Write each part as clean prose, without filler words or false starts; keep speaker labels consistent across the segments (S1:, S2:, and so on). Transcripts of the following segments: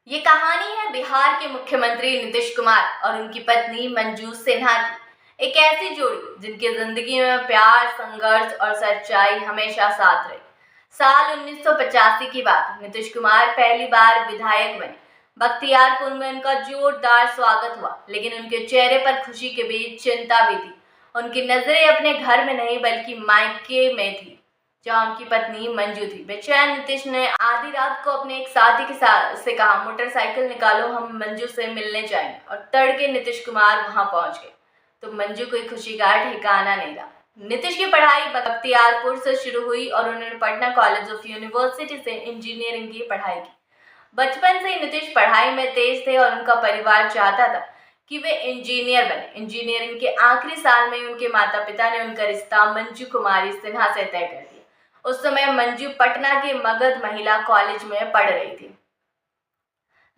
S1: ये कहानी है बिहार के मुख्यमंत्री नीतीश कुमार और उनकी पत्नी मंजू सिन्हा की। एक ऐसी जोड़ी जिनकी जिंदगी में प्यार, संघर्ष और सच्चाई हमेशा साथ रही। साल 1985 की बात, नीतीश कुमार पहली बार विधायक बने। बख्तियारपुर में उनका जोरदार स्वागत हुआ, लेकिन उनके चेहरे पर खुशी के बीच चिंता भी थी। उनकी नजरें अपने घर में नहीं बल्कि मायके में थी, जहां उनकी पत्नी मंजू थी। बेचैन नीतीश ने आधी रात को अपने एक साथी से कहा, मोटरसाइकिल निकालो, हम मंजू से मिलने जाएंगे। और तड़के नीतीश कुमार वहां पहुंच गए तो मंजू की खुशी का ठिकाना नहीं रहा। नीतीश की पढ़ाई बख्तियारपुर से शुरू हुई और उन्होंने पटना कॉलेज ऑफ यूनिवर्सिटी से इंजीनियरिंग की पढ़ाई की। बचपन से ही नीतीश पढ़ाई में तेज थे और उनका परिवार चाहता था कि वे इंजीनियर बने। इंजीनियरिंग के आखिरी साल में उनके माता पिता ने उनका रिश्ता मंजू कुमारी सिन्हा से तय कर दिया। उस समय मंजू पटना के मगध महिला कॉलेज में पढ़ रही थी।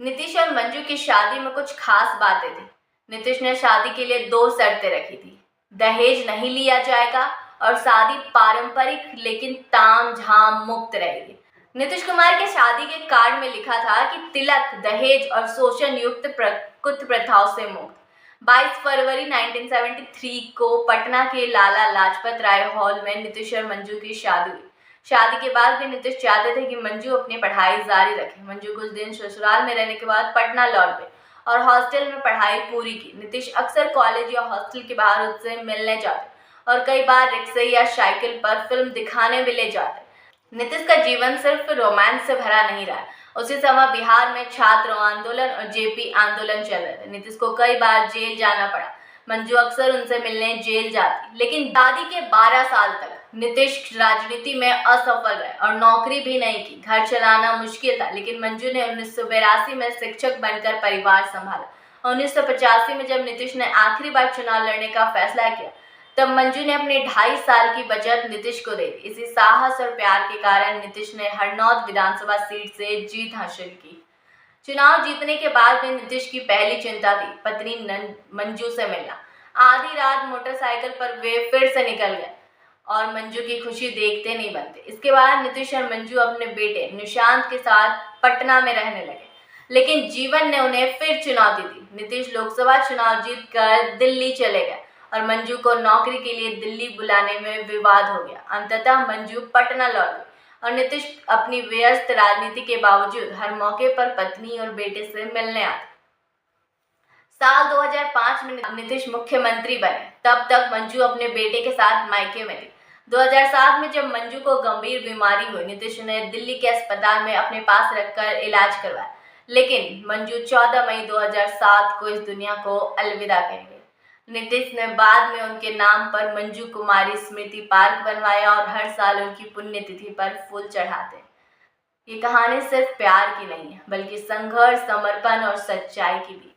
S1: नीतीश और मंजू की शादी में कुछ खास बातें थी। नीतीश ने शादी के लिए 2 शर्तें रखी थी। दहेज नहीं लिया जाएगा और शादी पारंपरिक लेकिन तामझाम मुक्त रहेगी। नीतीश कुमार के शादी के कार्ड में लिखा था कि तिलक, दहेज और शोषण युक्त कुछ प्रथाओं से मुक्त। 22 फरवरी 1973 को पटना के लाला लाजपत राय हॉल में नीतीश और मंजू की शादी हुई। शादी के बाद भी नीतीश चाहते थे कि मंजू अपनी पढ़ाई जारी रखे। मंजू कुछ दिन ससुराल में रहने के बाद पटना लौट गए और हॉस्टल में पढ़ाई पूरी की। नीतीश अक्सर कॉलेज या हॉस्टल के बाहर उससे मिलने जाते और कई बार रिक्शे या साइकिल पर फिल्म दिखाने भी ले जाते। नीतीश का जीवन सिर्फ रोमांस से भरा नहीं रहा। उसी समय बिहार में छात्र आंदोलन और जेपी आंदोलन चल रहे थे। नीतीश को कई बार जेल जाना पड़ा। मंजू अक्सर उनसे मिलने जेल जाती, लेकिन दादी के 12 साल तक नीतीश राजनीति में असफल रहे और नौकरी भी नहीं की। घर चलाना मुश्किल था, लेकिन मंजू ने 1982 में शिक्षक बनकर परिवार संभाला। 1985 में जब नीतीश ने आखिरी बार चुनाव लड़ने का फैसला किया, तब मंजू ने अपने 2.5 साल की बचत नीतीश को दे दी। इसी साहस और प्यार के कारण नीतीश ने हरनौत विधानसभा सीट से जीत हासिल की। चुनाव जीतने के बाद भी नीतीश की पहली चिंता थी पत्नी मंजू से मिलना। आधी रात मोटरसाइकिल पर वे फिर से निकल गए और मंजू की खुशी देखते नहीं बनते। इसके बाद नीतीश और मंजू अपने बेटे निशांत के साथ पटना में रहने लगे, लेकिन जीवन ने उन्हें फिर चुनौती दी। नीतीश लोकसभा चुनाव जीतकर दिल्ली चले गए और मंजू को नौकरी के लिए दिल्ली बुलाने में विवाद हो गया। अंततः मंजू पटना लौट गई और नीतीश अपनी व्यस्त राजनीति के बावजूद हर मौके पर पत्नी और बेटे से मिलने आते। साल 2005 में नीतीश मुख्यमंत्री बने, तब तक मंजू अपने बेटे के साथ मायके में थी। 2007 में जब मंजू को गंभीर बीमारी हुई, नीतीश ने दिल्ली के अस्पताल में अपने पास रखकर इलाज करवाया, लेकिन मंजू 14 मई 2007 को इस दुनिया को अलविदा कह गई। नीतीश ने बाद में उनके नाम पर मंजू कुमारी स्मृति पार्क बनवाया और हर साल उनकी पुण्यतिथि पर फूल चढ़ाते। ये कहानी सिर्फ प्यार की नहीं है, बल्कि संघर्ष, समर्पण और सच्चाई की भी।